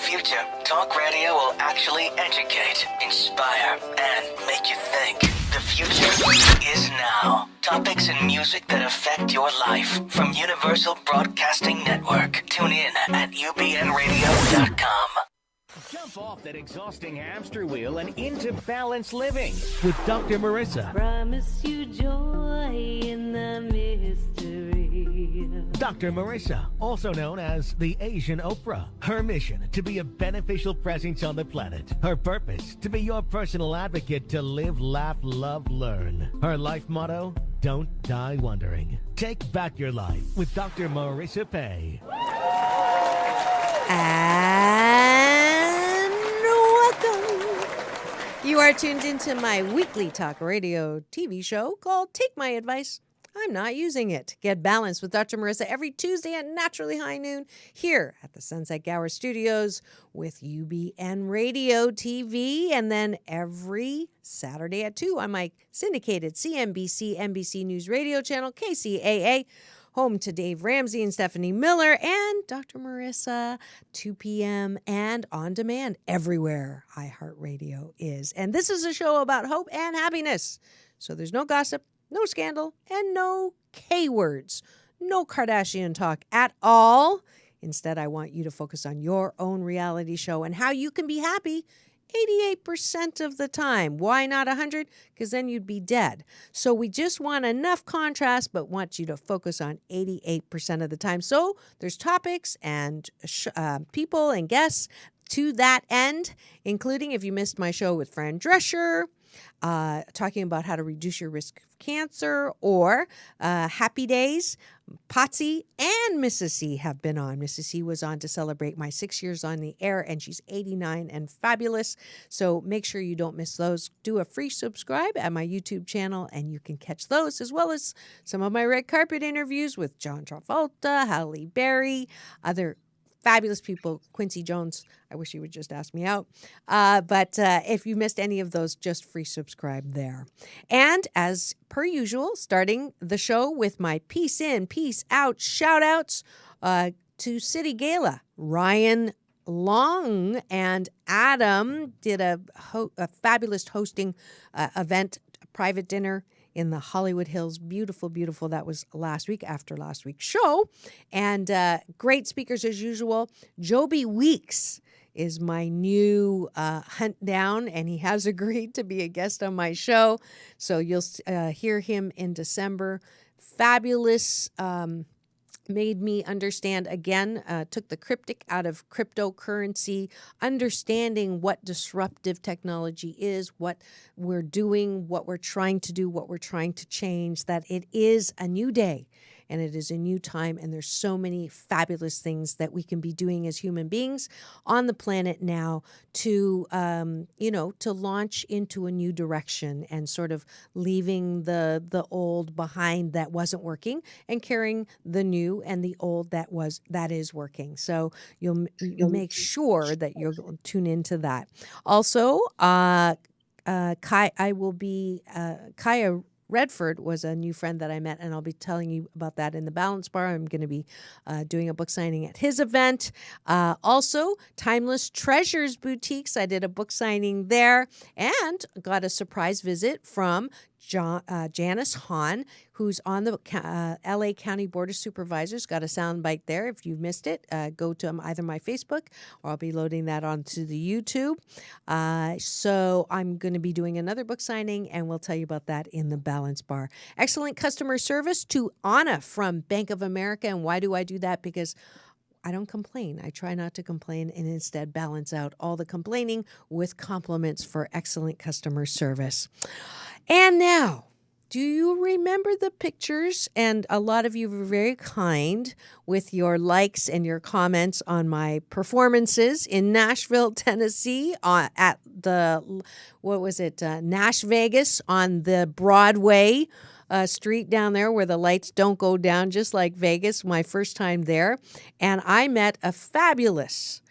future, talk radio will actually educate, inspire, and make you think. The future is now. Topics and music that affect your life from Universal Broadcasting Network. Tune in at ubnradio.com. Jump off that exhausting hamster wheel and into balanced living with Dr. Marissa. Promise you joy in the mystery. Dr. Marissa, also known as the Asian Oprah. Her mission, to be a beneficial presence on the planet. Her purpose, to be your personal advocate to live, laugh, love, learn. Her life motto, don't die wondering. Take back your life with Dr. Marissa Pay. And welcome. You are tuned into my weekly talk radio TV show called Take My Advice. I'm not using it. Get balanced with Dr. Marissa every Tuesday at naturally high noon here at the Sunset Gower Studios with UBN Radio TV. And then every Saturday at 2 on my syndicated CNBC, NBC News Radio channel, KCAA, home to Dave Ramsey and Stephanie Miller and Dr. Marissa, 2 p.m. and on demand everywhere iHeartRadio is. And this is a show about hope and happiness. So there's no gossip, no scandal, and no K-words. No Kardashian talk at all. Instead, I want you to focus on your own reality show and how you can be happy 88% of the time. Why not 100? Because then you'd be dead. So we just want enough contrast, but want you to focus on 88% of the time. So there's topics and people and guests to that end, including if you missed my show with Fran Drescher, talking about how to reduce your risk of cancer, or Happy Days. Potsy and Mrs. C have been on. Mrs. C was on to celebrate my 6 years on the air, and she's 89 and fabulous. So make sure you don't miss those. Do a free subscribe at my YouTube channel, and you can catch those, as well as some of my red carpet interviews with John Travolta, Halle Berry, other fabulous people. Quincy Jones, I wish he would just ask me out. But if you missed any of those, just free subscribe there. And as per usual, starting the show with my peace in, peace out shout outs to City Gala. Ryan Long and Adam did a fabulous hosting event, a private dinner in the Hollywood Hills. Beautiful, beautiful. That was last week after last week's show. And great speakers as usual. Joby Weeks is my new hunt down, and he has agreed to be a guest on my show. So you'll hear him in December. Fabulous. Made me understand again, took the cryptic out of cryptocurrency, understanding what disruptive technology is, what we're doing, what we're trying to do, what we're trying to change, that it is a new day and it is a new time. And there's so many fabulous things that we can be doing as human beings on the planet now to, to launch into a new direction and sort of leaving the old behind that wasn't working and carrying the new and the old that is working. So you'll make sure that you'll tune into that. Also, Kaya Redford was a new friend that I met, and I'll be telling you about that in the Balance Bar. I'm going to be doing a book signing at his event. Also, Timeless Treasures Boutiques. I did a book signing there and got a surprise visit from Janice Hahn, who's on the LA County Board of Supervisors. Got a sound bite there. If you've missed it, go to either my Facebook or I'll be loading that onto the YouTube. So I'm going to be doing another book signing, and we'll tell you about that in the Balance Bar. Excellent customer service to Anna from Bank of America. And why do I do that? Because I don't complain. I try not to complain and instead balance out all the complaining with compliments for excellent customer service. And now, do you remember the pictures? And a lot of you were very kind with your likes and your comments on my performances in Nashville, Tennessee, at the, Nash Vegas on the Broadway street down there where the lights don't go down, just like Vegas, my first time there. And I met a fabulous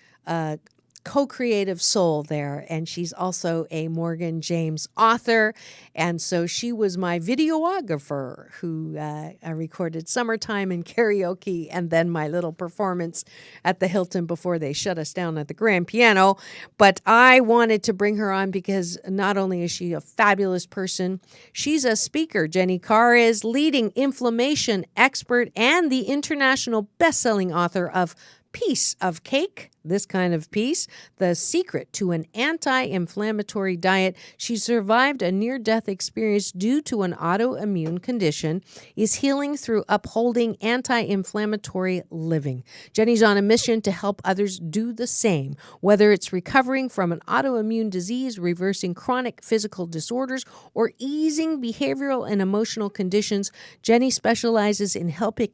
co-creative soul there, and she's also a Morgan James author, and so she was my videographer who I recorded Summertime and karaoke, and then my little performance at the Hilton before they shut us down at the Grand Piano. But I wanted to bring her on because not only is she a fabulous person, she's a speaker. Jenny Carr is leading inflammation expert and the international best-selling author of Piece of Cake, This Kind of Peace, The Secret to an Anti-Inflammatory Diet. She survived a near-death experience due to an autoimmune condition, is healing through upholding anti-inflammatory living. Jenny's on a mission to help others do the same, whether it's recovering from an autoimmune disease, reversing chronic physical disorders, or easing behavioral and emotional conditions. Jenny specializes in helping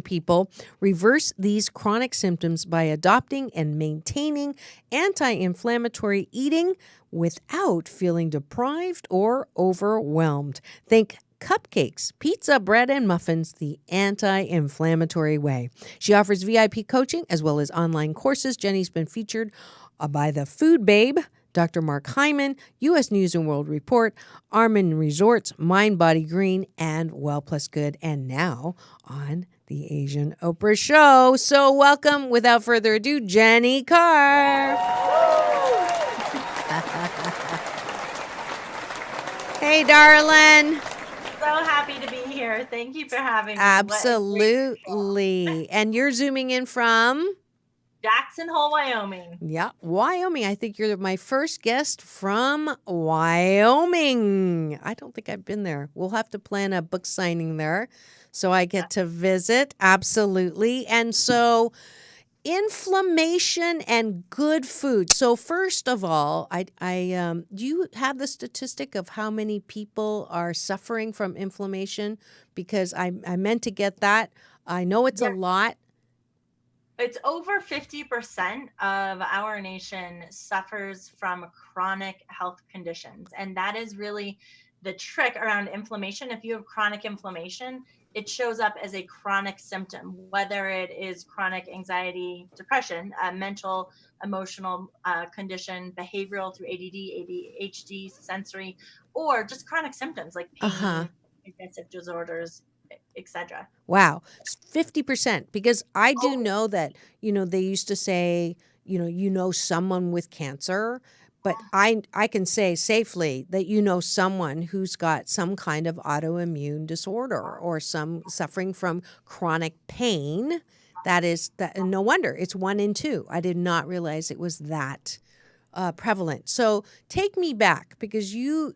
people reverse these chronic symptoms by adopting and maintaining anti-inflammatory eating without feeling deprived or overwhelmed. Think cupcakes, pizza, bread, and muffins the anti-inflammatory way. She offers VIP coaching as well as online courses. Jenny's been featured by the Food Babe, Dr. Mark Hyman, U.S. News & World Report, Aman Resorts, MindBodyGreen, and Well+Good, and now on the Asian Oprah Show. So welcome, without further ado, Jenny Carr. Hey, darling. So happy to be here. Thank you for having me. Absolutely. And you're zooming in from? Jackson Hole, Wyoming. Yeah, Wyoming. I think you're my first guest from Wyoming. I don't think I've been there. We'll have to plan a book signing there so I get to visit. Absolutely. And so inflammation and good food. So first of all, do you have the statistic of how many people are suffering from inflammation? Because I meant to get that. I know it's a lot. It's over 50% of our nation suffers from chronic health conditions. And that is really the trick around inflammation. If you have chronic inflammation, it shows up as a chronic symptom, whether it is chronic anxiety, depression, mental, emotional condition, behavioral through ADD, ADHD, sensory, or just chronic symptoms like pain, aggressive disorders, etc. Wow. 50%. Because I do know that, they used to say, someone with cancer, but I can say safely that someone who's got some kind of autoimmune disorder or some suffering from chronic pain. That no wonder it's 1 in 2. I did not realize it was that prevalent. So take me back, because your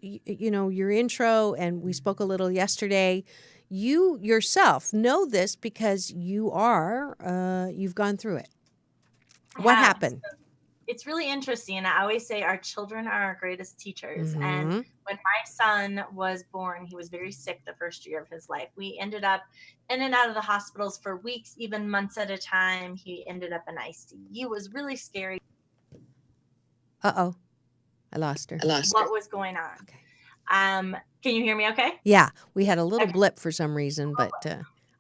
intro, and we spoke a little yesterday. You yourself know this because you've gone through it. What happened? It's really interesting. And I always say our children are our greatest teachers. Mm-hmm. And when my son was born, he was very sick the first year of his life. We ended up in and out of the hospitals for weeks, even months at a time. He ended up in ICU. It was really scary. Uh-oh. I lost her. What was going on? Okay. Can you hear me okay? Yeah, we had a little blip for some reason, but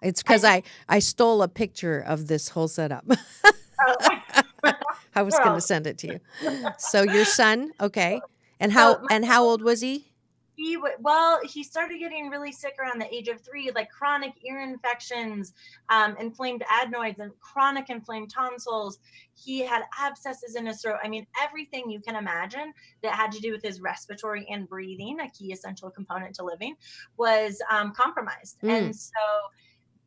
it's because I stole a picture of this whole setup. I was going to send it to you. So your son, okay. And how old was he? He started getting really sick around the age of 3, like chronic ear infections, inflamed adenoids, and chronic inflamed tonsils. He had abscesses in his throat. I mean, everything you can imagine that had to do with his respiratory and breathing, a key essential component to living, was compromised. And so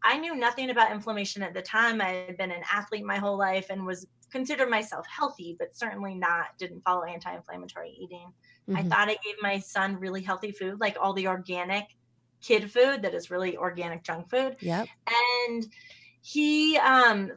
I knew nothing about inflammation at the time. I had been an athlete my whole life and was considered myself healthy, but certainly didn't follow anti-inflammatory eating. I thought I gave my son really healthy food, like all the organic kid food that is really organic junk food. Yep. And he,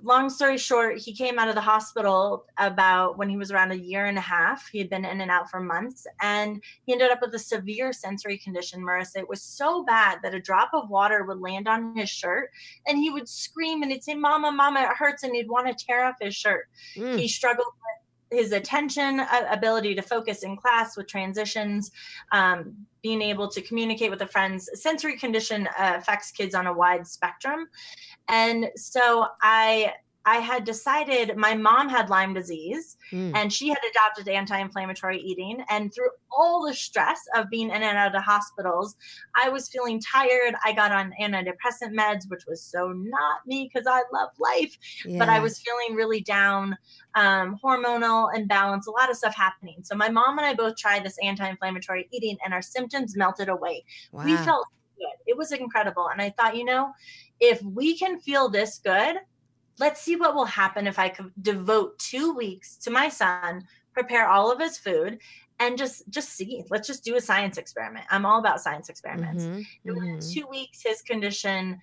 long story short, he came out of the hospital about when he was around 1.5 years. He had been in and out for months, and he ended up with a severe sensory condition, Marissa. It was so bad that a drop of water would land on his shirt and he would scream and he'd say, "Mama, Mama, it hurts." And he'd want to tear off his shirt. He struggled with his attention, ability to focus in class with transitions, being able to communicate with the friends. Sensory condition affects kids on a wide spectrum. And so I I had decided my mom had Lyme disease Mm. and she had adopted anti-inflammatory eating. And through all the stress of being in and out of hospitals, I was feeling tired. I got on antidepressant meds, which was so not me because I love life, but I Yeah. was feeling really down, hormonal imbalance, a lot of stuff happening. So my mom and I both tried this anti-inflammatory eating and our symptoms melted away. Wow. We felt good. It was incredible. And I thought, if we can feel this good, let's see what will happen if I could devote 2 weeks to my son, prepare all of his food, and just see. Let's just do a science experiment. I'm all about science experiments. Mhm, And within mhm. 2 weeks, his condition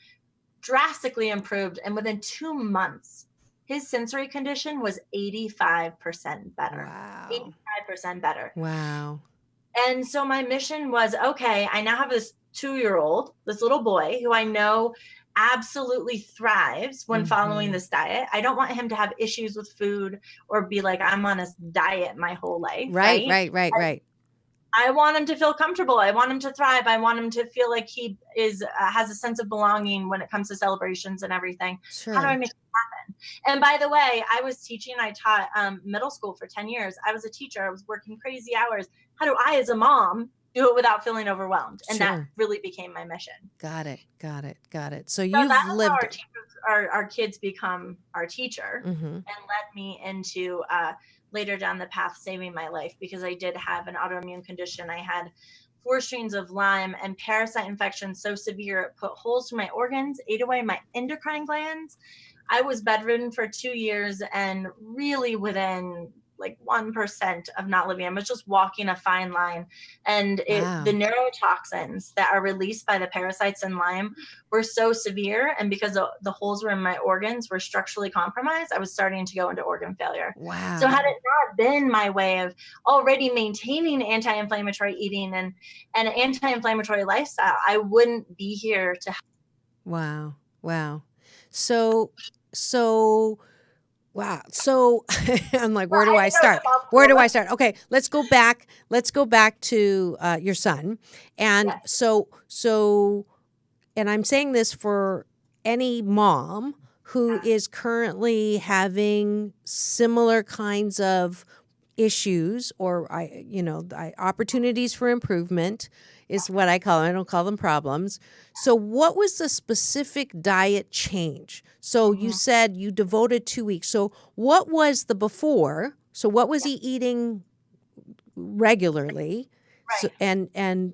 drastically improved. And within 2 months, his sensory condition was 85% better. Wow. 85% better. Wow. And so my mission was, okay, I now have this 2-year-old, this little boy who I know absolutely thrives when following this diet. I don't want him to have issues with food or be like, I'm on a diet my whole life. Right. I want him to feel comfortable. I want him to thrive. I want him to feel like he is has a sense of belonging when it comes to celebrations and everything. Sure. How do I make it happen? And by the way, I taught middle school for 10 years. I was a teacher. I was working crazy hours. How do I, as a mom, do it without feeling overwhelmed? And that Sure. really became my mission. Got it. So So you've that's how lived. our kids become our teacher, Mhm. and led me into later down the path saving my life, because I did have an autoimmune condition. I had 4 strains of Lyme and parasite infection so severe it put holes through my organs, ate away my endocrine glands. I was bedridden for 2 years and really within like 1% of not living. I was just walking a fine line. And Wow. the neurotoxins that are released by the parasites in Lyme were so severe. And because the holes were in my organs were structurally compromised, I was starting to go into organ failure. Wow. So had it not been my way of already maintaining anti-inflammatory eating and an anti-inflammatory lifestyle, I wouldn't be here to. Wow. So wow. So I'm like, where do I start? Okay, let's go back. Let's go back to your son. And Yes. so and I'm saying this for any mom who is currently having similar kinds of issues or opportunities for improvement is what I call them. I don't call them problems. So what was the specific diet change? So you said you devoted 2 weeks. So what was the before? So what was he eating regularly? Right. So, and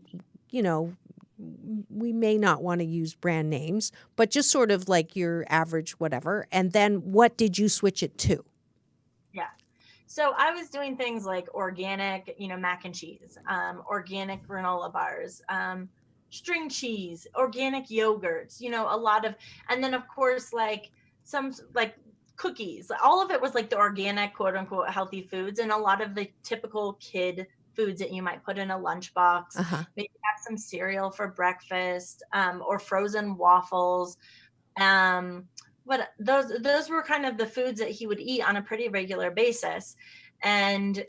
we may not want to use brand names, but just sort of like your average whatever. And then what did you switch it to? Yeah. So I was doing things like organic, mac and cheese, organic granola bars, string cheese, organic yogurts, a lot of, and then of course, like some like cookies, all of it was like the organic, quote unquote, healthy foods, and a lot of the typical kid foods that you might put in a lunchbox, maybe have some cereal for breakfast, or frozen waffles. But those were kind of the foods that he would eat on a pretty regular basis. And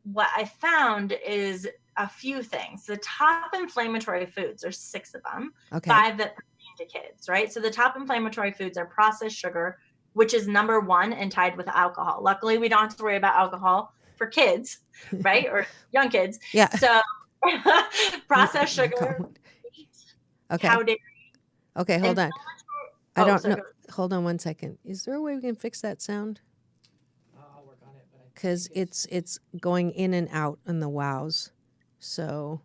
what I found is a few things. The top inflammatory foods, there's 6 of them, Okay. 5 that pertain to kids, right? So the top inflammatory foods are processed sugar, which is number 1 and tied with alcohol. Luckily, we don't have to worry about alcohol for kids, right? Or young kids. Yeah. So processed sugar, wheat, Okay. cow dairy. Okay, hold on. inflammatory- I Oh, don't sorry, know. Hold on one second. Is there a way we can fix that sound? I'll work on it, but Because it's going in and out in the wows. So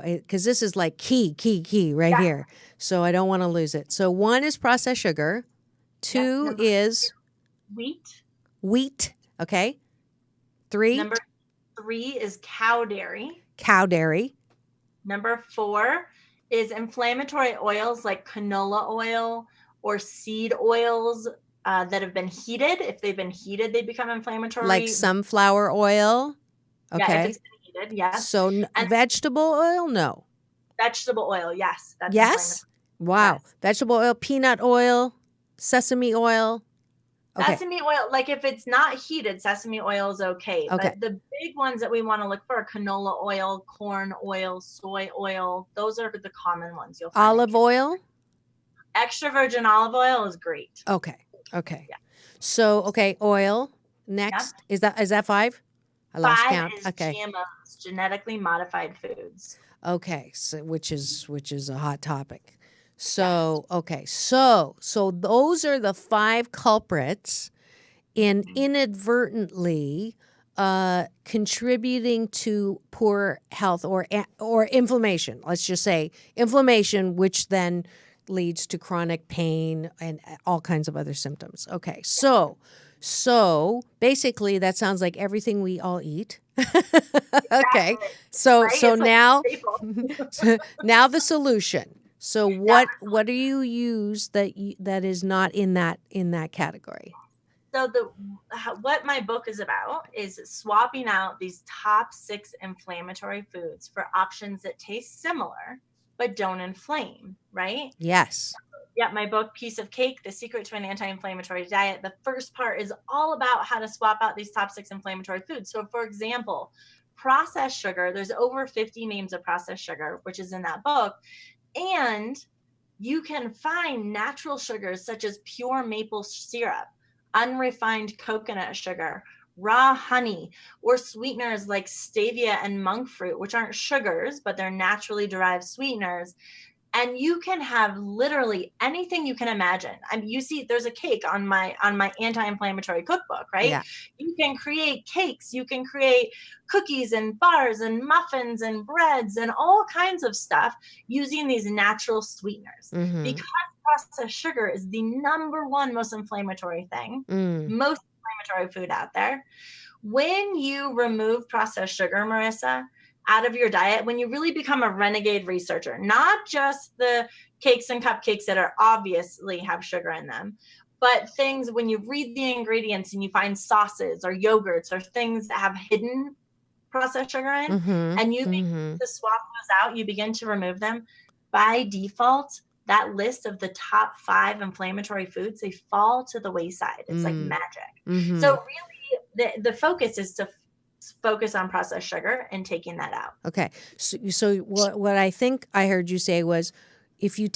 because this is like key right Yeah. here. So I don't want to lose it. So 1 is processed sugar. 2 number is wheat. wheat. Okay. 3, Number 3 is cow dairy. cow dairy. Number 4 is inflammatory oils like canola oil or seed oils that have been heated. If they've been heated, they become inflammatory. Like sunflower oil. Yeah, if Okay. it's been heated, yes. So And- vegetable oil? No. Vegetable oil, yes. That's Yes? Wow. Yes. Vegetable oil, peanut oil, sesame oil. Okay. Sesame oil, like if it's not heated, sesame oil is okay. Okay. But the big ones that we want to look for are canola oil, corn oil, soy oil. Those are the common ones you'll find. Olive oil? Extra virgin olive oil is great. Okay. Okay. Yeah. So, okay, oil. Next. Is that 5? I lost 5 count. is Okay. GMOs, genetically modified foods. Okay. So which is a hot topic. So, okay. So those are the 5 culprits in inadvertently contributing to poor health or inflammation. Let's just say inflammation, which then leads to chronic pain and all kinds of other symptoms. Okay, so basically that sounds like everything we all eat. Okay, so Right? It's like a now staple. now the solution. So what do you use that is not in that category? So what my book is about is swapping out these top 6 inflammatory foods for options that taste similar but don't inflame, right? Yes. Yeah, my book, Piece of Cake, The Secret to an Anti-Inflammatory Diet. The first part is all about how to swap out these top 6 inflammatory foods. So for example, processed sugar, there's over 50 names of processed sugar, which is in that book. And you can find natural sugars such as pure maple syrup, unrefined coconut sugar, raw honey, or sweeteners like stevia and monk fruit, which aren't sugars, but they're naturally derived sweeteners. And you can have literally anything you can imagine. I mean, you see, there's a cake on my anti-inflammatory cookbook, right? Yeah. You can create cakes, you can create cookies and bars and muffins and breads and all kinds of stuff using these natural sweeteners. Mm-hmm. Because processed sugar is the number 1 most inflammatory thing, most inflammatory food out there. When you remove processed sugar, Marissa, out of your diet, when you really become a renegade researcher, not just the cakes and cupcakes that are obviously have sugar in them, but things when you read the ingredients and you find sauces or yogurts or things that have hidden processed sugar in, and you begin to swap those out, you begin to remove them, by default, that list of the top 5 inflammatory foods, they fall to the wayside. It's like magic. So really the focus is to focus on processed sugar and taking that out. Okay. So what I think I heard you say was if you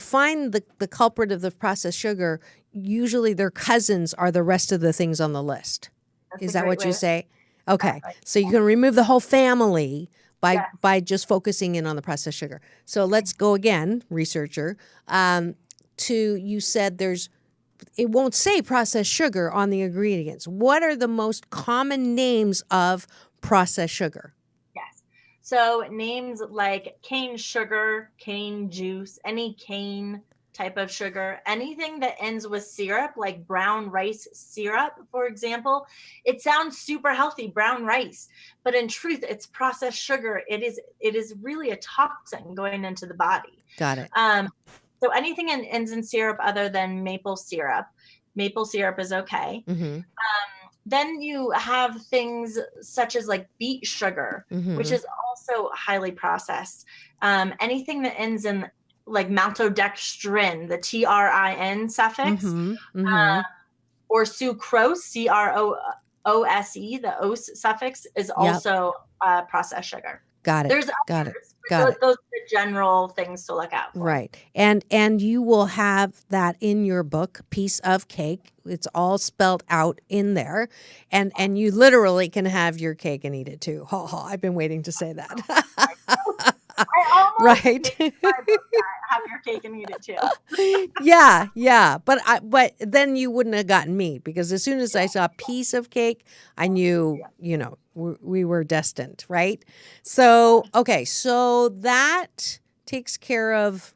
find the culprit of the processed sugar, usually their cousins are the rest of the things on the list. Is that what you say? Okay. So you can remove the whole family by just focusing in on the processed sugar. So let's go again, researcher, you said it won't say processed sugar on the ingredients. What are the most common names of processed sugar? Yes. So names like cane sugar, cane juice, any cane type of sugar, anything that ends with syrup, like brown rice syrup, for example, it sounds super healthy, brown rice, but in truth, it's processed sugar. It is really a toxin going into the body. Got it. So anything ends in syrup other than maple syrup is okay. Then you have things such as like beet sugar, which is also highly processed. Anything that ends in like maltodextrin, the TRIN suffix, or sucrose, CROOSE, the ose suffix is also processed sugar. Got it. There's Got it. Those are the general things to look out for. Right. And you will have that in your book, Piece of Cake. It's all spelled out in there. And you literally can have your cake and eat it too. Ha ha. I've been waiting to say that. I almost right. have your cake and eat it too. Yeah. But then you wouldn't have gotten me because as soon as I saw Piece of Cake, I knew, we were destined, right? So, okay, so that takes care of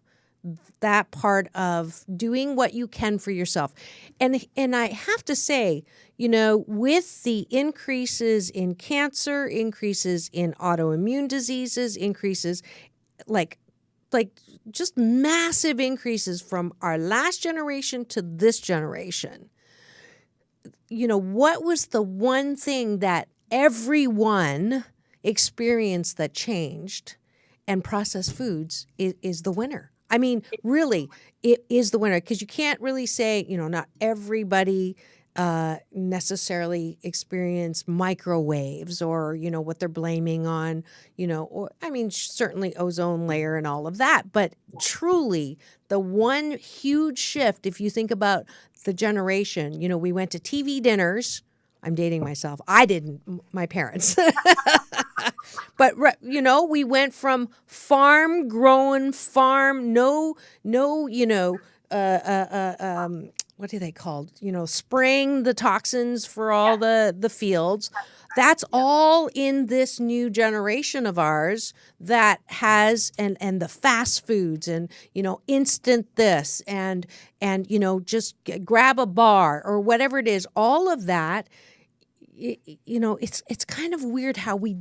that part of doing what you can for yourself. And I have to say, with the increases in cancer, increases in autoimmune diseases, increases like just massive increases from our last generation to this generation. What was the one thing that everyone experienced that changed? And processed foods is the winner. I mean, really, it is the winner because you can't really say, not everybody necessarily experience microwaves or, what they're blaming on, or I mean, certainly ozone layer and all of that. But truly, the one huge shift, if you think about the generation, we went to TV dinners. I'm dating myself. I didn't, my parents. But we went from farm grown, what do they called? Spraying the toxins for all the fields. That's all in this new generation of ours that has and the fast foods and instant this and just grab a bar or whatever it is. All of that, it's kind of weird how we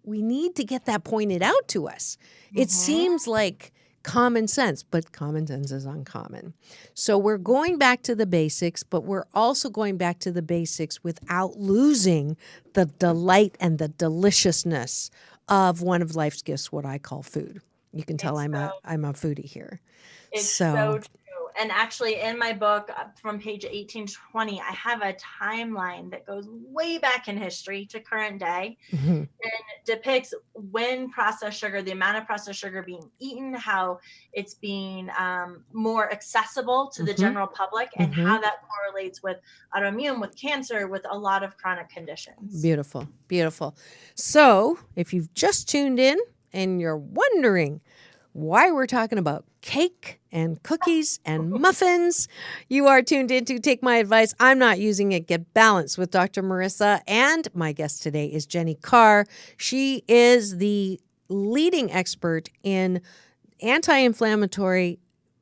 need to get that pointed out to us. It seems like common sense, but common sense is uncommon. So we're going back to the basics, but we're also going back to the basics without losing the delight and the deliciousness of one of life's gifts, what I call food. You can tell I'm a foodie here. It's so true. And actually, in my book, from page 1820, I have a timeline that goes way back in history to current day and depicts when processed sugar, the amount of processed sugar being eaten, how it's being more accessible to the general public, and how that correlates with autoimmune, with cancer, with a lot of chronic conditions. Beautiful, beautiful. So if you've just tuned in and you're wondering why we're talking about cake and cookies and muffins, you are tuned in to Take My Advice. I'm not using it. Get balanced with Dr. Marissa. And my guest today is Jenny Carr. She is the leading expert in anti-inflammatory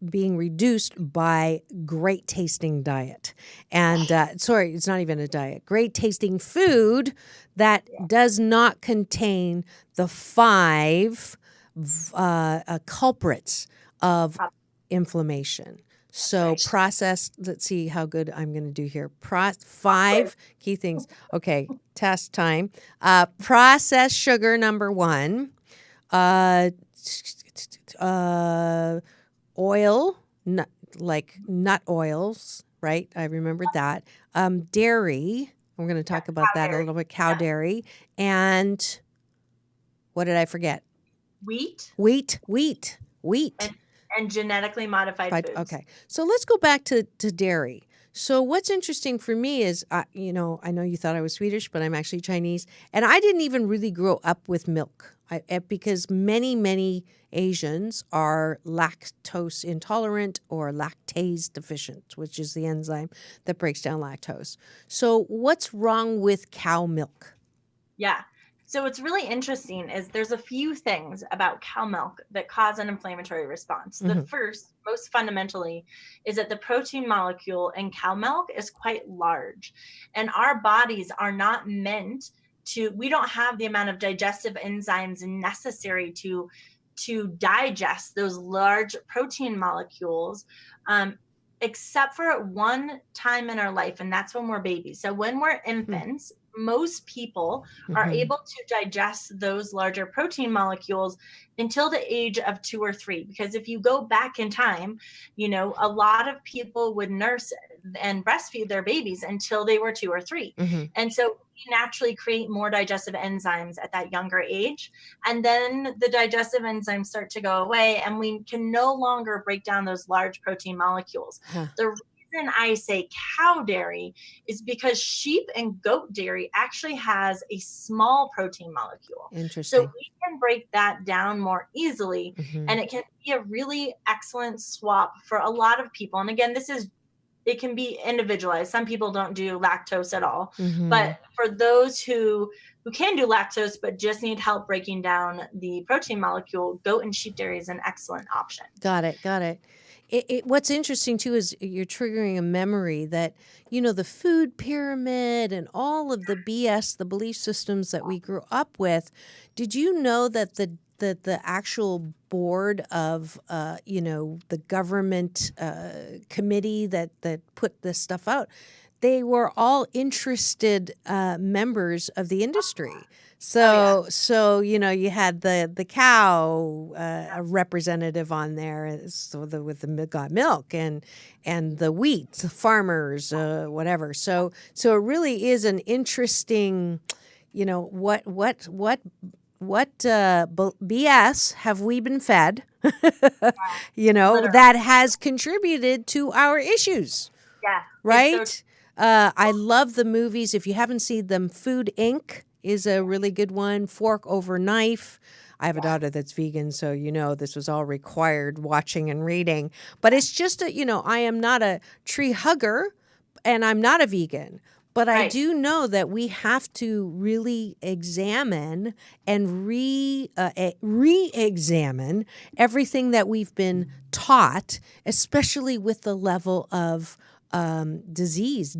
being reduced by great tasting diet. And sorry, it's not even a diet. Great tasting food that does not contain the 5 culprits of inflammation. So processed, let's see how good I'm going to do here. 5 key things. Okay, test time. Processed sugar, number 1. Oil, like nut oils, right? I remembered that. Dairy, we're going to talk about that a little bit. Cow dairy. And what did I forget? Wheat. And genetically modified foods. Okay. So let's go back to dairy. So what's interesting for me is, I know you thought I was Swedish, but I'm actually Chinese. And I didn't even really grow up with milk because many Asians are lactose intolerant or lactase deficient, which is the enzyme that breaks down lactose. So what's wrong with cow milk? Yeah. So what's really interesting is there's a few things about cow milk that cause an inflammatory response. The first, most fundamentally, is that the protein molecule in cow milk is quite large. And our bodies are not meant to, we don't have the amount of digestive enzymes necessary to digest those large protein molecules, except for at one time in our life, and that's when we're babies. So when we're infants, most people are able to digest those larger protein molecules until the age of 2 or 3. Because if you go back in time, a lot of people would nurse and breastfeed their babies until they were 2 or 3. And so we naturally create more digestive enzymes at that younger age. And then the digestive enzymes start to go away and we can no longer break down those large protein molecules. The reason I say cow dairy is because sheep and goat dairy actually has a small protein molecule. Interesting. So we can break that down more easily, and it can be a really excellent swap for a lot of people. And again, it can be individualized. Some people don't do lactose at all, but for those who can do lactose but just need help breaking down the protein molecule, goat and sheep dairy is an excellent option. Got it. What's interesting, too, is you're triggering a memory that, the food pyramid and all of the BS, the belief systems that we grew up with. Did you know that the actual board of, the government committee that put this stuff out, they were all interested members of the industry. So you had the cow a representative on there, so with the got milk and the wheat farmers, whatever. So it really is an interesting, what BS have we been fed, that has contributed to our issues. Yeah. Right? I love the movies. If you haven't seen them, Food Inc. is a really good one. Fork Over Knife. I have a daughter that's vegan, so this was all required watching and reading. But it's just I am not a tree hugger, and I'm not a vegan. But I do know that we have to really examine and re-examine everything that we've been taught, especially with the level of disease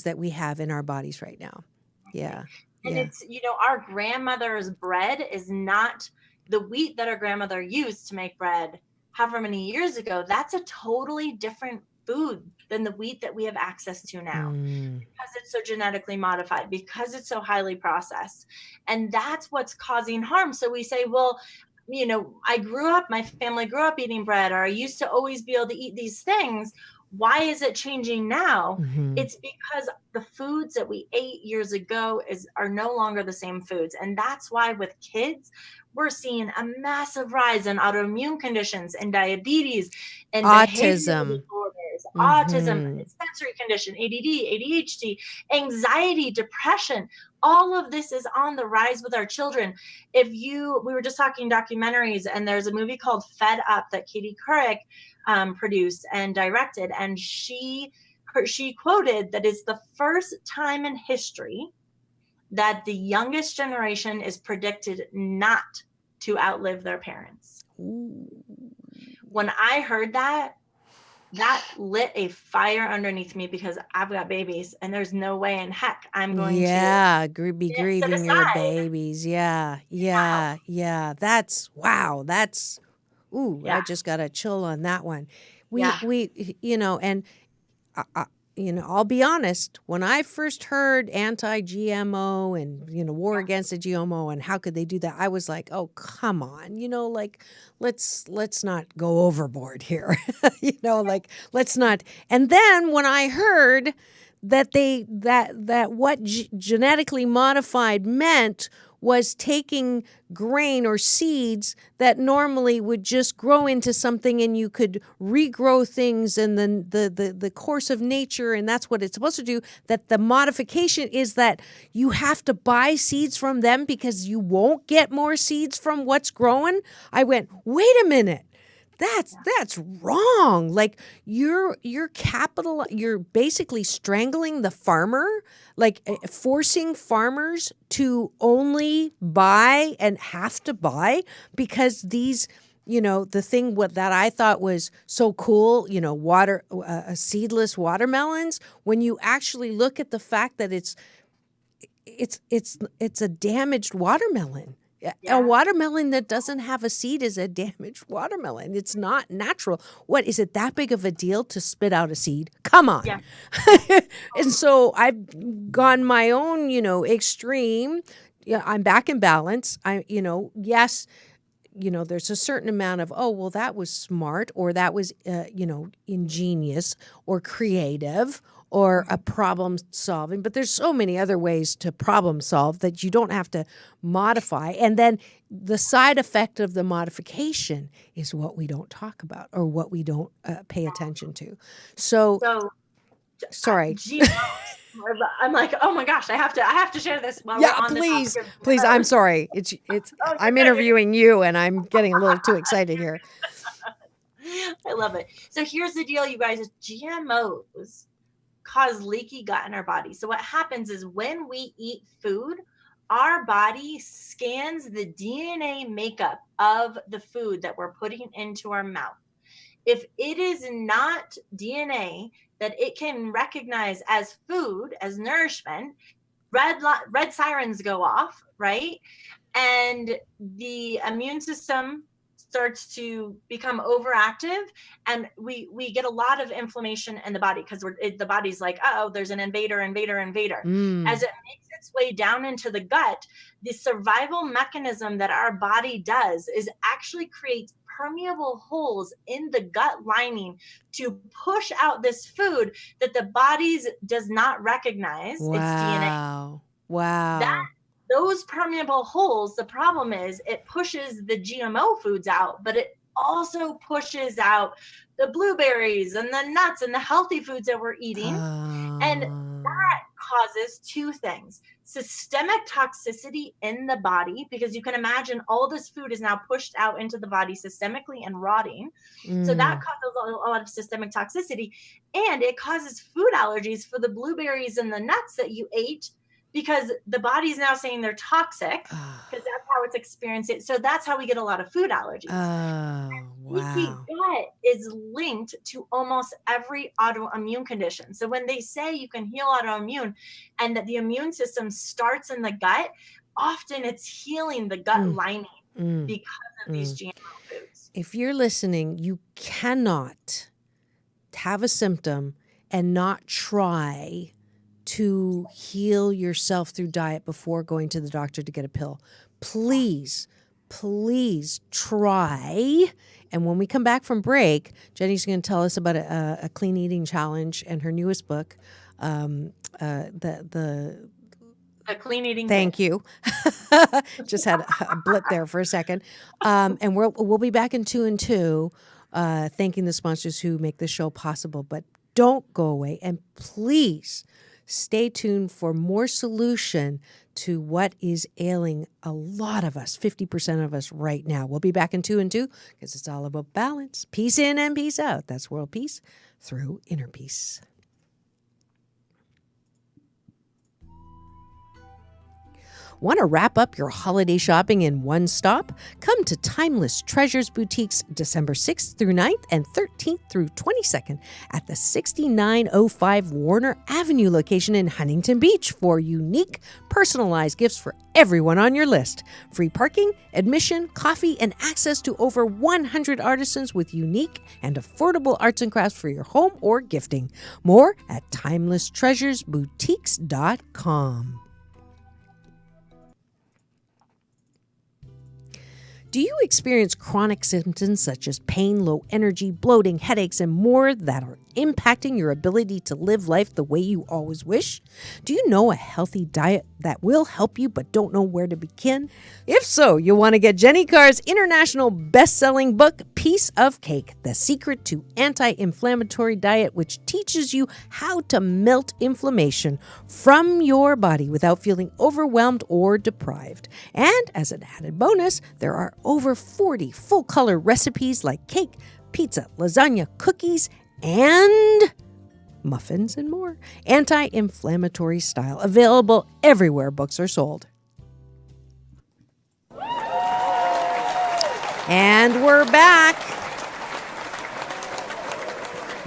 that we have in our bodies right now. Yeah. And it's, our grandmother's bread is not the wheat that our grandmother used to make bread however many years ago. That's a totally different food than the wheat that we have access to now, because it's so genetically modified, because it's so highly processed. And that's what's causing harm. So we say, well, my family grew up eating bread, or I used to always be able to eat these things. Why is it changing now? It's because the foods that we ate years ago are no longer the same foods. And that's why with kids, we're seeing a massive rise in autoimmune conditions and diabetes and autism, autism, sensory condition, ADD, ADHD, anxiety, depression. All of this is on the rise with our children. We were just talking documentaries, and there's a movie called Fed Up that Katie Couric produced and directed. And she quoted that it's the first time in history that the youngest generation is predicted not to outlive their parents. Ooh. When I heard that lit a fire underneath me, because I've got babies, and there's no way in heck I'm going to be grieving your babies. Yeah. That's wow. That's I just got a chill on that one. I'll be honest, when I first heard anti-GMO and, war against the GMO and how could they do that, I was like, oh, come on, let's not go overboard here, let's not. And then when I heard that that what genetically modified meant was taking grain or seeds that normally would just grow into something, and you could regrow things in the course of nature, and that's what it's supposed to do, that the modification is that you have to buy seeds from them because you won't get more seeds from what's growing. I went, wait a minute. That's wrong. Like you're basically strangling the farmer, like forcing farmers to only buy and have to buy because these, the thing that I thought was so cool, seedless watermelons, when you actually look at the fact that it's a damaged watermelon. Yeah. A watermelon that doesn't have a seed is a damaged watermelon. It's not natural. What, is it that big of a deal to spit out a seed? Come on. Yeah. And so I've gone my own, extreme. Yeah, I'm back in balance. Yes, there's a certain amount of, that was smart, or that was, ingenious or creative or a problem solving. But there's so many other ways to problem solve that you don't have to modify. And then the side effect of the modification is what we don't talk about or what we don't pay attention to. So sorry. I'm like, oh my gosh, I have to share this. While we're on please. I'm sorry. It's. I'm interviewing you, and I'm getting a little too excited here. I love it. So here's the deal, you guys. GMOs cause leaky gut in our body. So what happens is when we eat food, our body scans the DNA makeup of the food that we're putting into our mouth. If it is not DNA that it can recognize as food, as nourishment, red sirens go off, right? And the immune system starts to become overactive, and we get a lot of inflammation in the body because the body's like, oh, there's an invader. As it makes its way down into the gut, the survival mechanism that our body does is actually create permeable holes in the gut lining to push out this food that the body does not recognize. It's DNA. Wow. Those permeable holes, the problem is it pushes the GMO foods out, but it also pushes out the blueberries and the nuts and the healthy foods that we're eating. And that causes two things: systemic toxicity in the body, because you can imagine all this food is now pushed out into the body systemically and rotting. So that causes a lot of systemic toxicity, and it causes food allergies for the blueberries and the nuts that you ate, because the body's now saying they're toxic, because that's how it's experiencing it. So that's how we get a lot of food allergies. Leaky gut is linked to almost every autoimmune condition. So when they say you can heal autoimmune and that the immune system starts in the gut, often it's healing the gut lining because of these GMO foods. If you're listening, you cannot have a symptom and not try to heal yourself through diet before going to the doctor to get a pill. Please try. And when we come back from break, Jenny's going to tell us about a clean eating challenge and her newest book, the clean eating. Thank you. Just had a blip there for a second. And we'll be back in 2 and 2, thanking the sponsors who make this show possible. But don't go away, and please stay tuned for more solution to what is ailing a lot of us, 50% of us right now. We'll be back in 2 and 2 because it's all about balance. Peace in and peace out. That's world peace through inner peace. Want to wrap up your holiday shopping in one stop? Come to Timeless Treasures Boutiques December 6th through 9th and 13th through 22nd at the 6905 Warner Avenue location in Huntington Beach for unique, personalized gifts for everyone on your list. Free parking, admission, coffee, and access to over 100 artisans with unique and affordable arts and crafts for your home or gifting. More at timelesstreasuresboutiques.com. Do you experience chronic symptoms such as pain, low energy, bloating, headaches, and more that are impacting your ability to live life the way you always wish? Do you know a healthy diet that will help you but don't know where to begin? If so, you'll want to get Jenny Carr's international best-selling book, Piece of Cake, The Secret to Anti-Inflammatory Diet, which teaches you how to melt inflammation from your body without feeling overwhelmed or deprived. And as an added bonus, there are over 40 full-color recipes like cake, pizza, lasagna, cookies, and muffins and more. Anti-inflammatory style. Available everywhere books are sold. And we're back.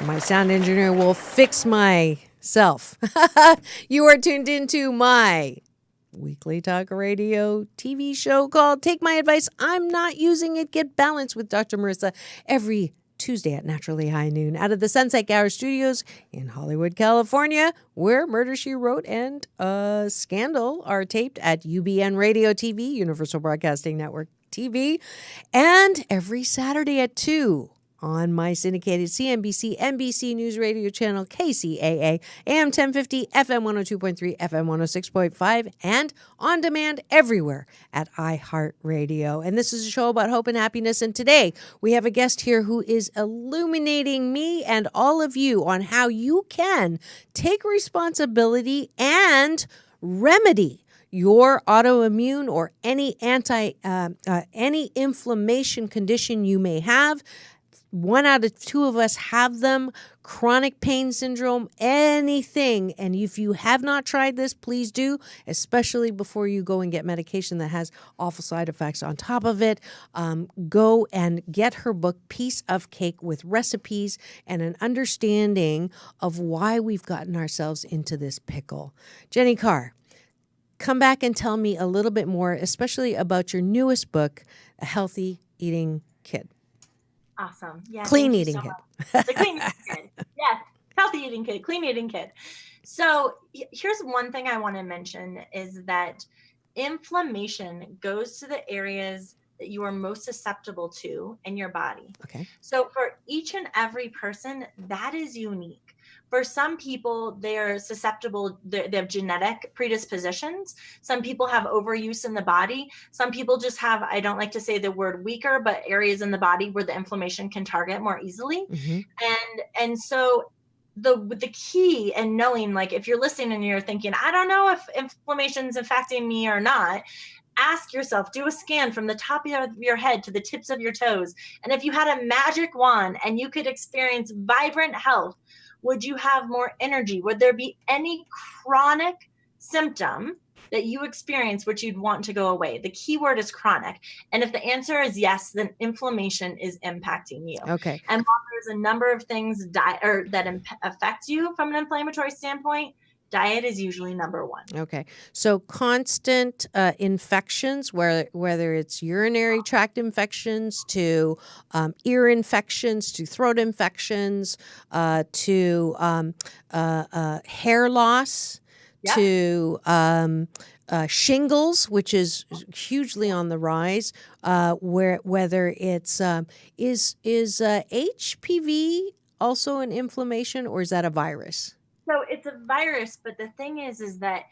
My sound engineer will fix myself. You are tuned into my weekly talk radio TV show called Take My Advice, I'm Not Using It, Get Balanced with Dr. Marissa every Tuesday at Naturally High Noon out of the Sunset Gower Studios in Hollywood, California, where Murder, She Wrote and Scandal are taped at UBN Radio TV, Universal Broadcasting Network TV, and every Saturday at 2 on my syndicated CNBC, NBC News Radio channel, KCAA, AM 1050, FM 102.3, FM 106.5, and on demand everywhere at iHeartRadio. And this is a show about hope and happiness. And today we have a guest here who is illuminating me and all of you on how you can take responsibility and remedy your autoimmune or any any inflammation condition you may have. 1 out of 2 of us have them, chronic pain syndrome, anything. And if you have not tried this, please do, especially before you go and get medication that has awful side effects on top of it. Go and get her book, Piece of Cake, with recipes and an understanding of why we've gotten ourselves into this pickle. Jenny Carr, come back and tell me a little bit more, especially about your newest book, A Healthy Eating kid. Awesome. Yeah. Clean thank you eating so kid. much. The clean eating kid. Yes. Healthy eating kid, clean eating kid. So here's one thing I want to mention is that inflammation goes to the areas that you are most susceptible to in your body. Okay. So for each and every person, that is unique. For some people, they're susceptible, they have genetic predispositions. Some people have overuse in the body. Some people just have, I don't like to say the word weaker, but areas in the body where the inflammation can target more easily. Mm-hmm. And so the key in knowing, like, if you're listening and you're thinking, I don't know if inflammation's affecting me or not, ask yourself, do a scan from the top of your head to the tips of your toes. And if you had a magic wand and you could experience vibrant health, would you have more energy? Would there be any chronic symptom that you experience which you'd want to go away? The key word is chronic. And if the answer is yes, then inflammation is impacting you. Okay. And while there's a number of things that affect you from an inflammatory standpoint, diet is usually number one. Okay. So constant infections, whether it's urinary tract infections to ear infections to throat infections to hair loss. Yep. To shingles, which is hugely on the rise. Whether it's is HPV also an inflammation, or is that a virus? So it's a virus, but the thing is that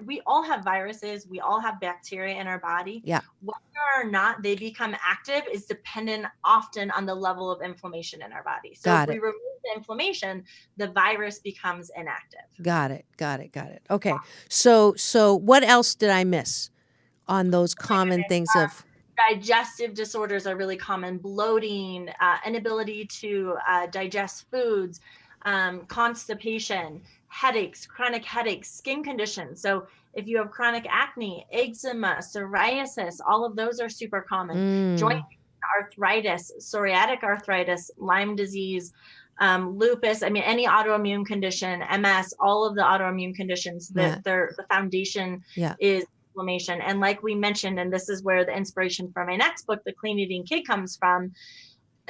we all have viruses, we all have bacteria in our body. Yeah. Whether or not they become active is dependent often on the level of inflammation in our body. So if we remove the inflammation, the virus becomes inactive. Got it. Okay. So what else did I miss on those common things of digestive disorders are really common. Bloating, inability to digest foods, constipation, headaches, chronic headaches, skin conditions. So if you have chronic acne, eczema, psoriasis, all of those are super common. Joint arthritis, psoriatic arthritis, Lyme disease, lupus, I mean, any autoimmune condition, MS, all of the autoimmune conditions, the foundation is inflammation. And like we mentioned, and this is where the inspiration for my next book, The Clean Eating Kid, comes from,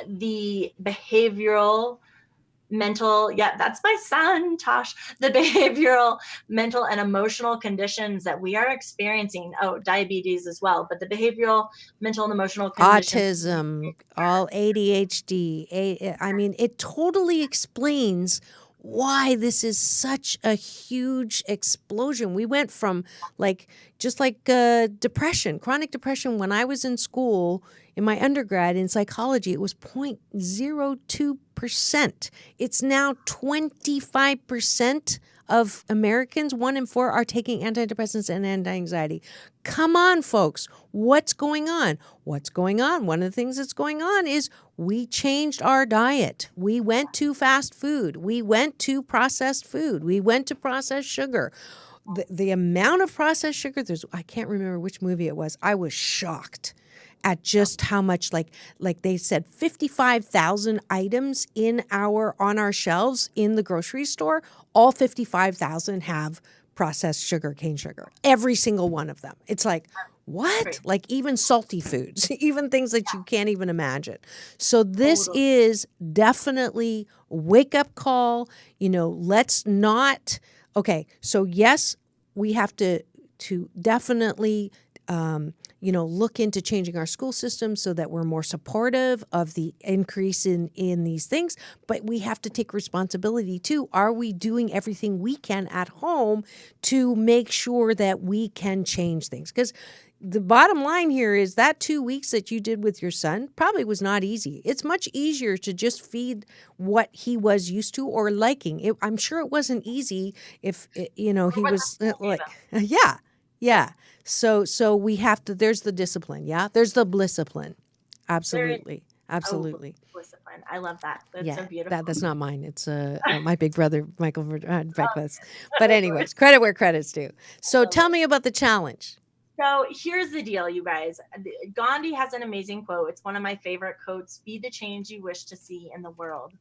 the behavioral, mental, that's my son, Tosh, the behavioral, mental, and emotional conditions that we are experiencing. Oh, diabetes as well, but the behavioral, mental, and emotional conditions. Autism, all ADHD. I mean, it totally explains why this is such a huge explosion. We went from just like depression, chronic depression. When I was in school, in my undergrad in psychology, it was 0.02%. It's now 25% of Americans, 1 in 4, are taking antidepressants and anti-anxiety. Come on, folks. What's going on? One of the things that's going on is we changed our diet. We went to fast food. We went to processed food. We went to processed sugar. The amount of processed sugar, I can't remember which movie it was. I was shocked at just how much, like they said, 55,000 items on our shelves in the grocery store. All 55,000 have processed sugar, cane sugar. Every single one of them. It's like, what? Right. Like even salty foods, even things that you can't even imagine. So this is definitely wake up call. Let's not. Okay. So yes, we have to definitely look into changing our school system so that we're more supportive of the increase in these things. But we have to take responsibility too. Are we doing everything we can at home to make sure that we can change things? Because the bottom line here is that 2 weeks that you did with your son probably was not easy. It's much easier to just feed what he was used to or liking. I'm sure it wasn't easy if, he was yeah. So we have to, there's the discipline. Yeah. There's the discipline. Absolutely. Absolutely. Discipline. I love that. That's so beautiful. That's not mine. It's my big brother, Michael Breakfast. But anyways, credit where credit's due. So tell me about the challenge. So here's the deal, you guys. Gandhi has an amazing quote. It's one of my favorite quotes: be the change you wish to see in the world.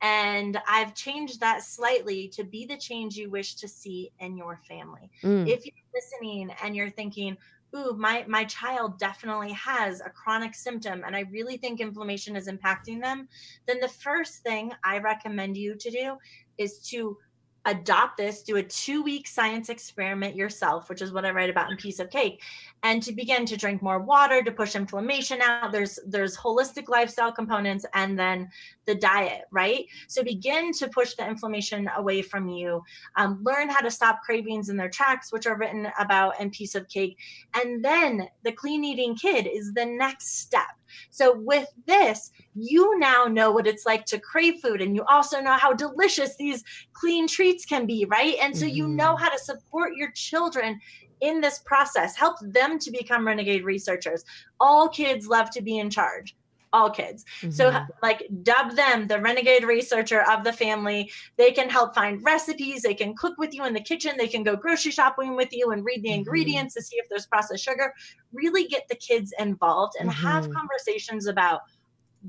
And I've changed that slightly to be the change you wish to see in your family. If you're listening and you're thinking, ooh, my child definitely has a chronic symptom and I really think inflammation is impacting them, then the first thing I recommend you to do is to adopt this, do a 2-week science experiment yourself, which is what I write about in Piece of Cake, and to begin to drink more water to push inflammation out. There's holistic lifestyle components and then the diet, right? So begin to push the inflammation away from you. Learn how to stop cravings in their tracks, which are written about in Piece of Cake. And then the clean eating kid is the next step. So with this, you now know what it's like to crave food, and you also know how delicious these clean treats can be, right? And so you know how to support your children in this process, help them to become renegade researchers. All kids love to be in charge. All kids. So like dub them the renegade researcher of the family. They can help find recipes. They can cook with you in the kitchen. They can go grocery shopping with you and read the ingredients to see if there's processed sugar. Really get the kids involved and have conversations about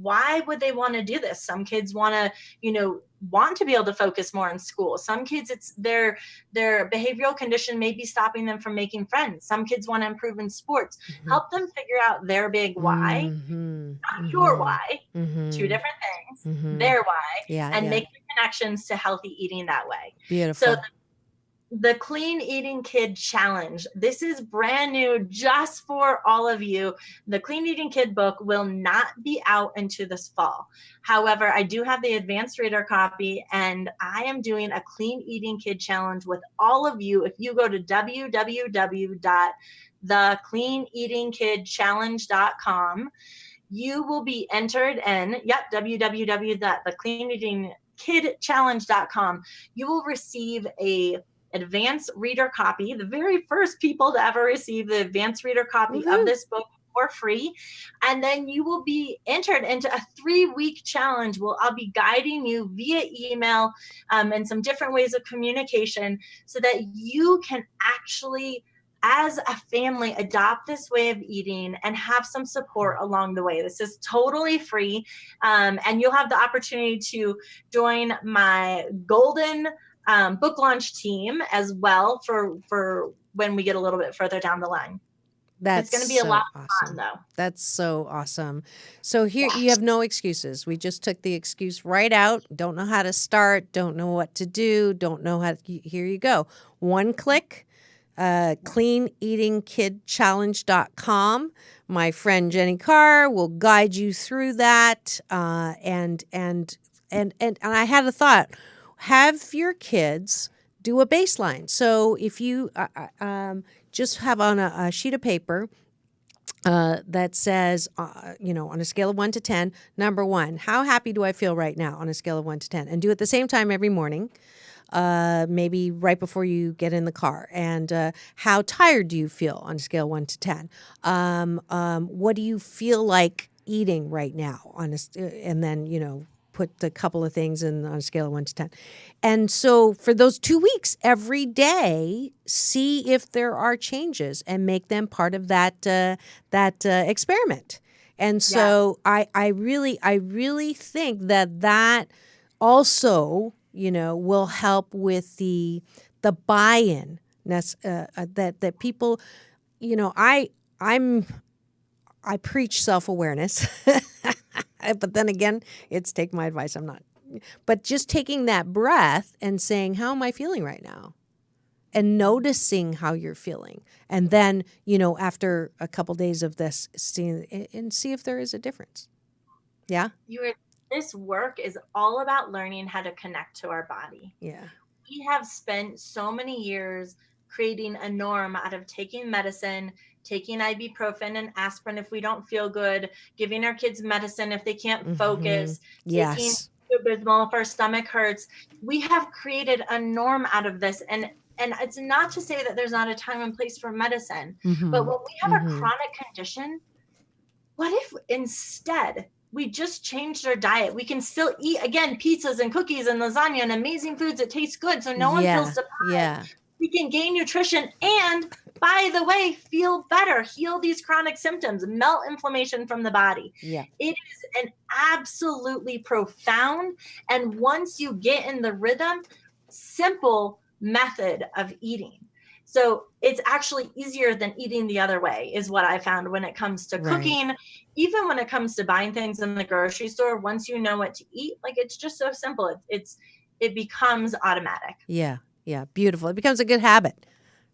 why would they want to do this? Some kids want to, want to be able to focus more in school. Some kids, it's their behavioral condition may be stopping them from making friends. Some kids want to improve in sports. Help them figure out their big why, not your why, two different things, their why, and make the connections to healthy eating that way. Beautiful. So the Clean Eating Kid Challenge. This is brand new just for all of you. The Clean Eating Kid book will not be out into this fall. However, I do have the advanced reader copy, and I am doing a Clean Eating Kid Challenge with all of you. If you go to www.thecleaneatingkidchallenge.com, you will be entered in, www.thecleaneatingkidchallenge.com. You will receive a advanced reader copy, the very first people to ever receive the advanced reader copy of this book for free. And then you will be entered into a 3-week challenge where I'll be guiding you via email and some different ways of communication so that you can actually, as a family, adopt this way of eating and have some support along the way. This is totally free. And you'll have the opportunity to join my golden book launch team as well for when we get a little bit further down the line. It's going to be a lot of fun, though. That's so awesome. So here you have no excuses. We just took the excuse right out. Don't know how to start. Don't know what to do. Don't know how to, here you go. One click, cleaneatingkidchallenge.com. My friend Jenny Carr will guide you through that. And I had a thought. Have your kids do a baseline. So if you just have on a sheet of paper that says, on a scale of 1 to 10, number 1, how happy do I feel right now on a scale of 1 to 10? And do it at the same time every morning, maybe right before you get in the car. And how tired do you feel on a scale of 1 to 10? What do you feel like eating right now? And then, put a couple of things in on a scale of 1 to 10. And so for those 2 weeks, every day, see if there are changes and make them part of that experiment. And so I really think that also, will help with the buy-in that people, I preach self-awareness. But then again, it's take my advice. I'm not. But just taking that breath and saying, how am I feeling right now? And noticing how you're feeling. And then, after a couple days of this, see if there is a difference. Yeah? This work is all about learning how to connect to our body. Yeah. We have spent so many years creating a norm out of taking medicine, taking ibuprofen and aspirin if we don't feel good, giving our kids medicine if they can't focus, taking Bismol if our stomach hurts. We have created a norm out of this. And it's not to say that there's not a time and place for medicine, but when we have a chronic condition, what if instead we just changed our diet? We can still eat, again, pizzas and cookies and lasagna and amazing foods that taste good so no one feels deprived. Yeah. We can gain nutrition and, by the way, feel better, heal these chronic symptoms, melt inflammation from the body. Yeah. It is an absolutely profound, and once you get in the rhythm, simple method of eating. So it's actually easier than eating the other way, is what I found when it comes to cooking. Even when it comes to buying things in the grocery store, once you know what to eat, like it's just so simple. It becomes automatic. Yeah. Yeah. Beautiful. It becomes a good habit,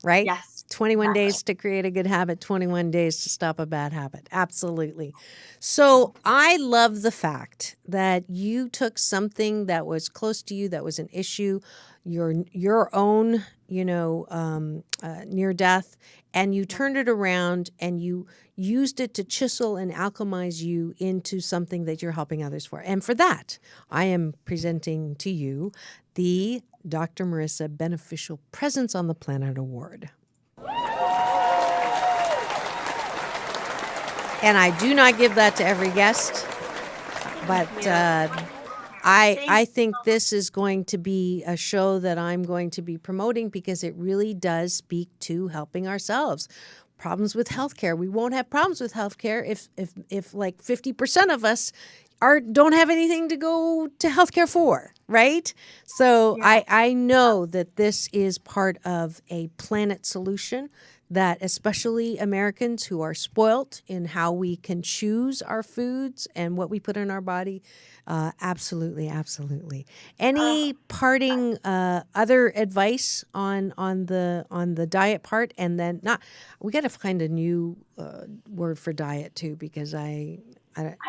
right? Yes. 21 exactly. days to create a good habit, 21 days to stop a bad habit. Absolutely. So I love the fact that you took something that was close to you, that was an issue, your own, near death, and you turned it around and you used it to chisel and alchemize you into something that you're helping others for. And for that, I am presenting to you the Dr. Marissa Beneficial Presence on the Planet Award. And I do not give that to every guest, but I think this is going to be a show that I'm going to be promoting because it really does speak to helping ourselves. Problems with healthcare. We won't have problems with healthcare if like 50% of us don't have anything to go to healthcare for, right? So I know that this is part of a planet solution that especially Americans who are spoilt in how we can choose our foods and what we put in our body. Absolutely, absolutely. Any parting other advice on the diet part, and then we got to find a new word for diet too, because I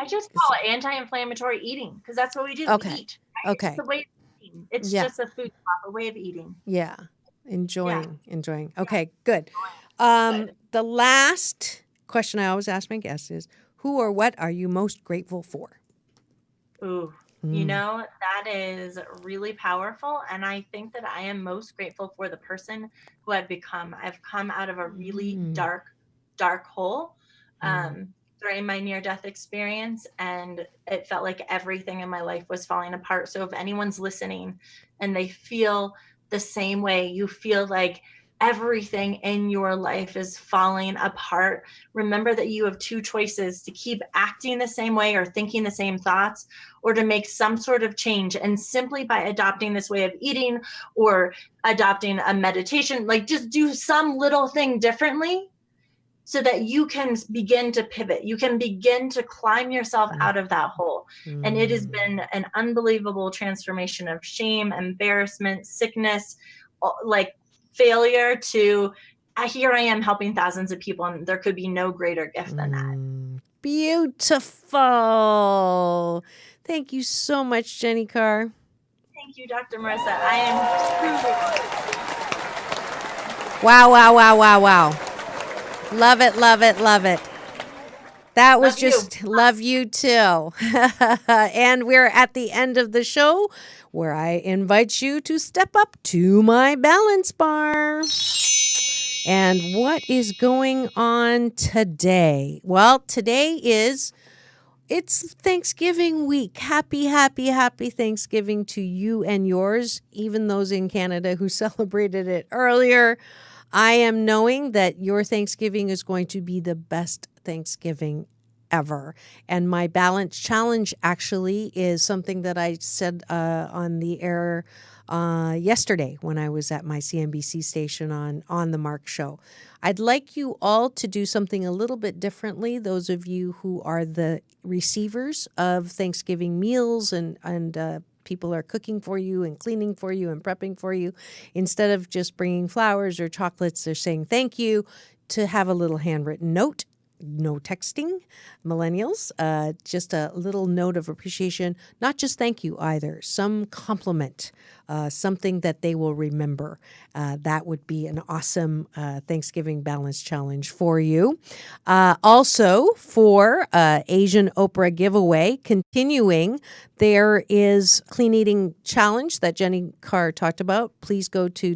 just call it anti-inflammatory eating, because that's what we do. Okay. We eat. Right? Okay. It's the way of eating. It's Yeah. just a food plot, a way of eating. Yeah. Enjoying. Okay, good. The last question I always ask my guests is, who or what are you most grateful for? Ooh, that is really powerful. And I think that I am most grateful for the person who I've become. I've come out of a really dark hole during my near-death experience. And it felt like everything in my life was falling apart. So if anyone's listening and they feel the same way, you feel like everything in your life is falling apart, remember that you have two choices: to keep acting the same way or thinking the same thoughts, or to make some sort of change. And simply by adopting this way of eating or adopting a meditation, like just do some little thing differently so that you can begin to pivot. You can begin to climb yourself out of that hole. And it has been an unbelievable transformation of shame, embarrassment, sickness, like failure, to here I am helping thousands of people, and there could be no greater gift than that. Beautiful. Thank you so much, Jenny Carr. Thank you, Dr. Marissa. I am truly... Wow. Love it. That was love you too. And we're at the end of the show, where I invite you to step up to my balance bar. And what is going on today? Well, today it's Thanksgiving week. Happy Thanksgiving to you and yours, even those in Canada who celebrated it earlier. I am knowing that your Thanksgiving is going to be the best Thanksgiving ever. And my balance challenge actually is something that I said on the air yesterday when I was at my CNBC station on the Mark Show. I'd like you all to do something a little bit differently. Those of you who are the receivers of Thanksgiving meals and people are cooking for you and cleaning for you and prepping for you, instead of just bringing flowers or chocolates, they're saying thank you, to have a little handwritten note. No texting, millennials, just a little note of appreciation, not just thank you either, some compliment, something that they will remember. That would be an awesome Thanksgiving balance challenge for you. Also, for Asian Oprah giveaway, continuing, there is Clean Eating Challenge that Jenny Carr talked about. Please go to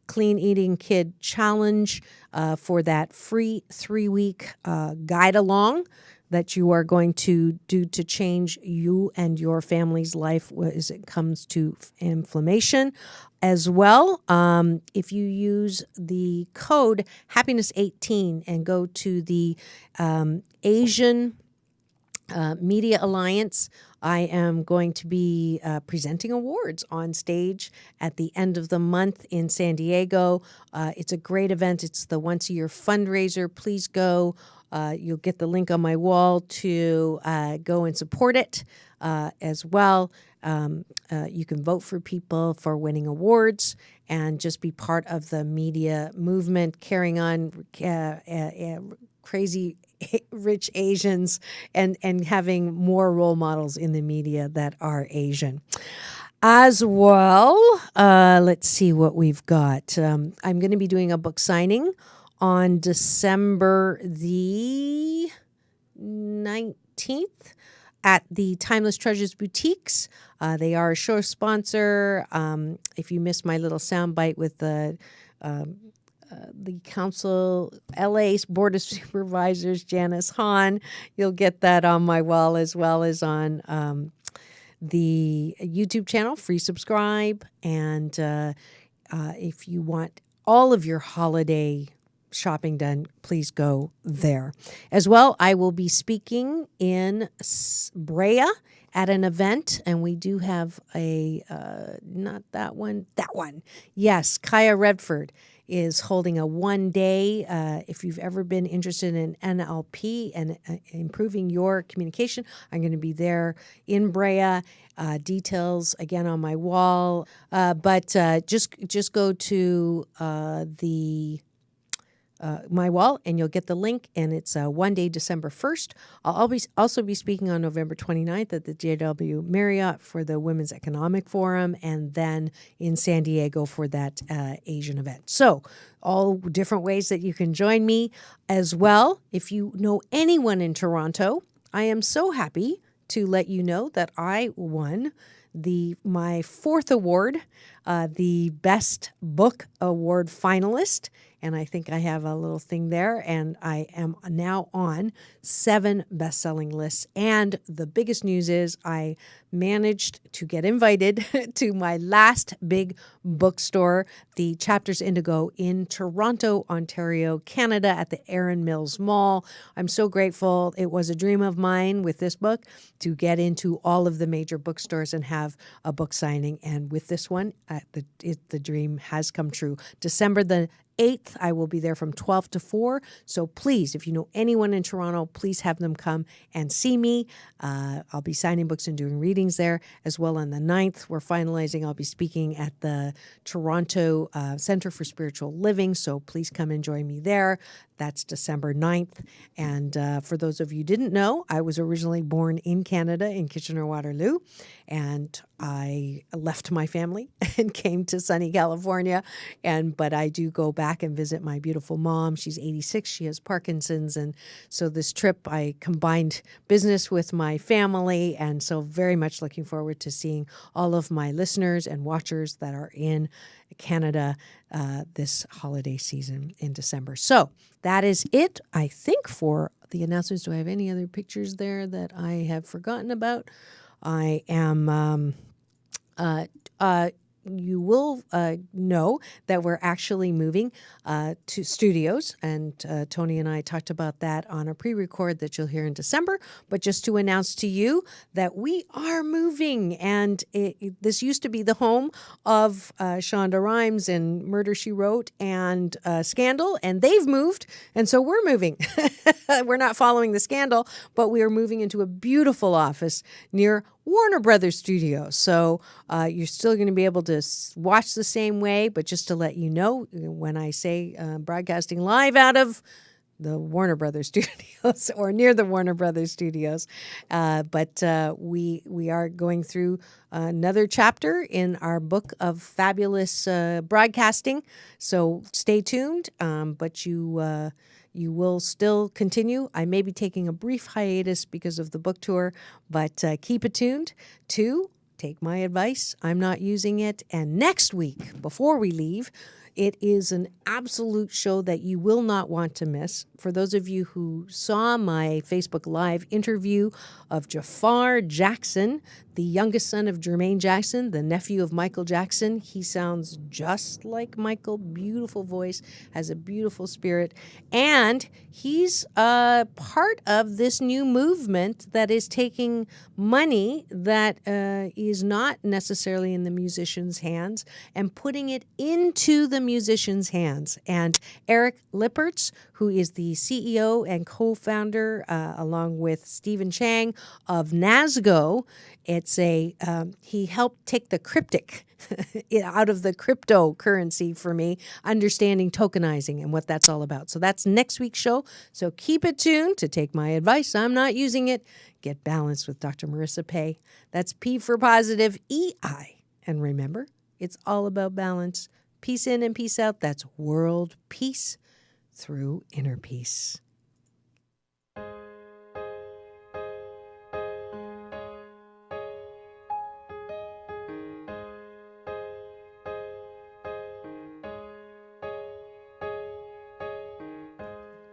Clean Eating Kid Challenge for that free 3-week guide along that you are going to do to change you and your family's life as it comes to inflammation. As well, if you use the code happiness18 and go to the Asian Media Alliance. I am going to be presenting awards on stage at the end of the month in San Diego. It's a great event. It's the once-a-year fundraiser. Please go. You'll get the link on my wall to go and support it as well. You can vote for people for winning awards and just be part of the media movement, carrying on crazy rich Asians and having more role models in the media that are Asian. As well, let's see what we've got. I'm going to be doing a book signing on December the 19th at the Timeless Treasures Boutiques. They are a show sponsor. If you missed my little soundbite with the council, LA Board of Supervisors, Janice Hahn, you'll get that on my wall as well as on the YouTube channel. Free subscribe. And if you want all of your holiday shopping done, please go there. As well, I will be speaking in Brea at an event, and we do have a, not that one. Yes, Kaya Redford is holding a one-day, if you've ever been interested in NLP and improving your communication, I'm going to be there in Brea. Details, again, on my wall. But just go to my wall, and you'll get the link, and it's one day, December 1st. I'll also be speaking on November 29th at the JW Marriott for the Women's Economic Forum, and then in San Diego for that Asian event. So all different ways that you can join me as well. If you know anyone in Toronto, I am so happy to let you know that I won my fourth award, the Best Book Award finalist. And I think I have a little thing there. And I am now on 7 best-selling lists. And the biggest news is I managed to get invited to my last big bookstore, the Chapters Indigo in Toronto, Ontario, Canada, at the Erin Mills Mall. I'm so grateful. It was a dream of mine with this book to get into all of the major bookstores and have a book signing. And with this one, the dream has come true. December the 8th, I will be there from 12 to 4. So please, if you know anyone in Toronto, please have them come and see me. I'll be signing books and doing readings there. As well on the 9th, we're finalizing. I'll be speaking at the Toronto Center for Spiritual Living. So please come and join me there. That's December 9th. And for those of you who didn't know, I was originally born in Canada, in Kitchener-Waterloo. And I left my family and came to sunny California. But I do go back and visit my beautiful mom. She's 86. She has Parkinson's. And so this trip, I combined business with my family. And so very much looking forward to seeing all of my listeners and watchers that are in Canada this holiday season in December. So that is it, I think, for the announcements. Do I have any other pictures there that I have forgotten about? I am you will know that we're actually moving to studios, and Tony and I talked about that on a pre-record that you'll hear in December. But just to announce to you that we are moving, and this used to be the home of Shonda Rhimes and Murder, She Wrote and Scandal, and they've moved, and so we're moving. We're not following the Scandal, but we are moving into a beautiful office near Warner Brothers Studios. So you're still going to be able to watch the same way, but just to let you know, when I say broadcasting live out of the Warner Brothers Studios or near the Warner Brothers Studios, but we are going through another chapter in our book of fabulous broadcasting. So stay tuned, but you will still continue. I may be taking a brief hiatus because of the book tour, but keep it tuned to Take My Advice. I'm not using it. And next week, before we leave, it is an absolute show that you will not want to miss. For those of you who saw my Facebook Live interview of Jafar Jackson, the youngest son of Jermaine Jackson, the nephew of Michael Jackson. He sounds just like Michael. Beautiful voice, has a beautiful spirit. And he's part of this new movement that is taking money that is not necessarily in the musicians' hands and putting it into the musicians' hands. And Eric Lippertz, who is the CEO and co-founder, along with Stephen Chang of NASGO, he helped take the cryptic out of the cryptocurrency for me, understanding tokenizing and what that's all about. So that's next week's show. So keep it tuned to Take My Advice. I'm not using it. Get balanced with Dr. Marissa Pay. That's P for positive, EI. And remember, it's all about balance. Peace in and peace out. That's world peace through inner peace.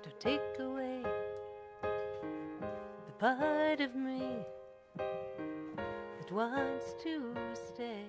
To take away the part of me that wants to stay.